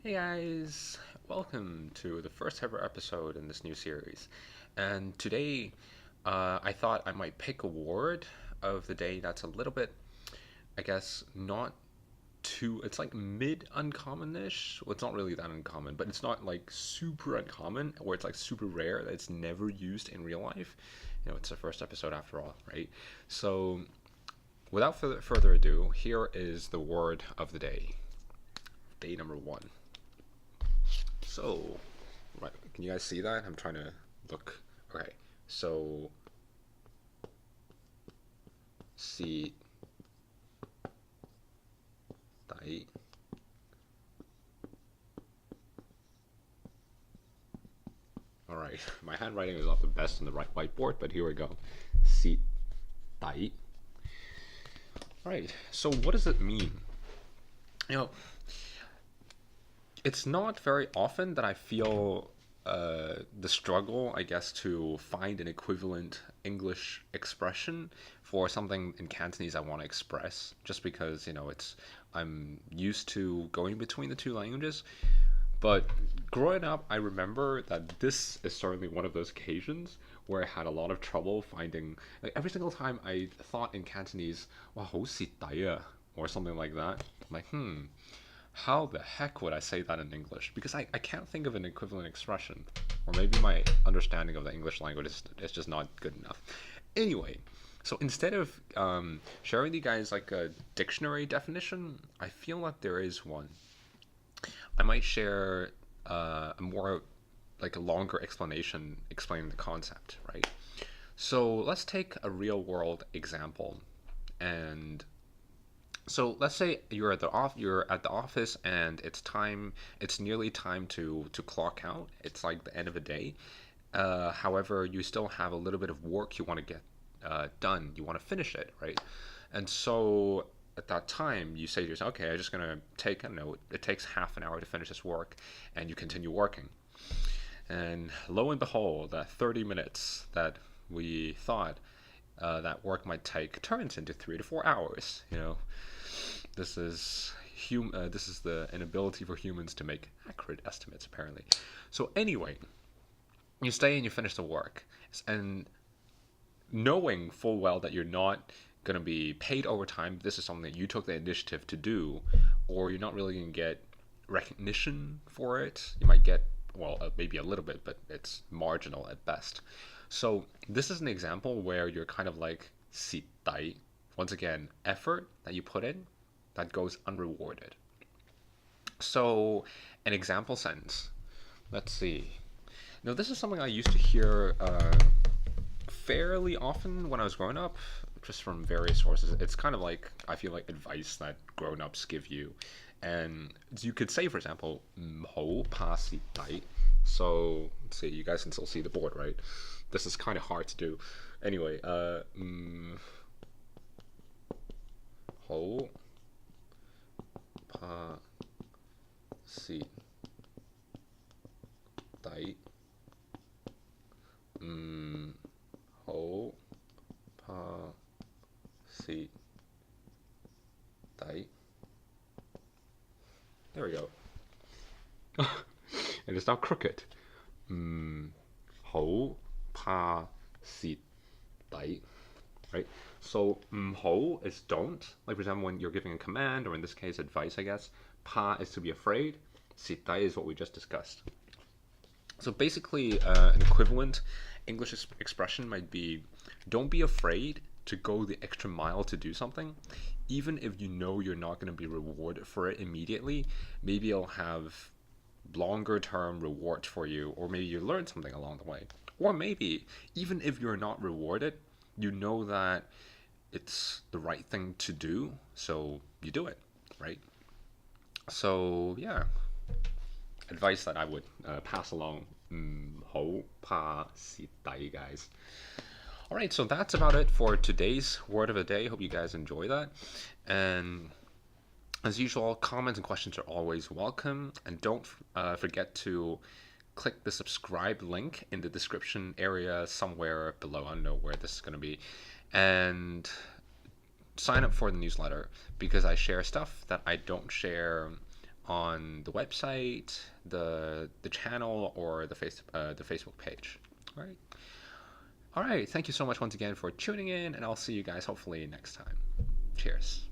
Hey guys, welcome to the first ever episode in this new series. And today, I thought I might pick a word of the day that's a little bit, I guess, not too, it's like mid uncommon-ish. Well, it's not really that uncommon, but it's not like super uncommon or it's like super rare that it's never used in real life. It's the first episode after all, right? So, without further ado, here is the word of the day. Day number one. So, right, can you guys see that? I'm trying to look. Okay, so see dai. All right, my handwriting is not the best on the right whiteboard, but here we go. See dai. All right, so what does it mean? You know, it's not very often that I feel the struggle, I guess, to find an equivalent English expression for something in Cantonese I want to express, just because it's I'm used to going between the two languages. But growing up, I remember that this is certainly one of those occasions where I had a lot of trouble finding. Like every single time I thought in Cantonese, "Wow, 好蝕底啊," or something like that. I'm like, how the heck would I say that in English? Because I can't think of an equivalent expression. Or maybe my understanding of the English language is just not good enough. Anyway, so instead of sharing you guys like a dictionary definition, I feel like there is one. I might share a more like a longer explanation explaining the concept, right? So let's take a real world example. And so let's say you're at the office and it's nearly time to clock out. It's like the end of the day. However, you still have a little bit of work you want to get done. You want to finish it, right? And so at that time, you say to yourself, okay, I'm just gonna take a note. It takes half an hour to finish this work, and you continue working. And lo and behold, that 30 minutes that we thought that work might take turns into 3 to 4 hours. This is the inability for humans to make accurate estimates, apparently. So anyway, you stay and you finish the work, and knowing full well that you're not going to be paid overtime, this is something that you took the initiative to do, or you're not really going to get recognition for it. You might get, well, maybe a little bit, but it's marginal at best. So this is an example where you're kind of like sitai. Once again, effort that you put in that goes unrewarded. So an example sentence. Let's see. Now this is something I used to hear fairly often when I was growing up, just from various sources. It's kind of like, I feel like, advice that grown ups give you. And you could say, for example, "Ho pa si dai." So let's see, you guys can still see the board, right? This is kind of hard to do. Anyway, ho pa si dai. Ho pa si dai. There we go. And it's now crooked. Ho pa si dai. Right? So ho is don't. Like for example, when you're giving a command, or in this case, advice, I guess. Pa is to be afraid. Si dai is what we just discussed. So basically, an equivalent English expression might be, don't be afraid to go the extra mile to do something, even if you know you're not going to be rewarded for it immediately. Maybe it'll have longer term rewards for you, or maybe you learn something along the way. Or maybe, even if you're not rewarded, you know that it's the right thing to do, so you do it, right? So, yeah, advice that I would pass along. 好怕蝕底, guys. All right, so that's about it for today's word of the day. Hope you guys enjoy that. And as usual, comments and questions are always welcome. And don't forget to click the subscribe link in the description area somewhere below. I don't know where this is going to be. And sign up for the newsletter, because I share stuff that I don't share on the website, the channel, or the Facebook page. All right. All right. Thank you so much once again for tuning in, and I'll see you guys hopefully next time. Cheers.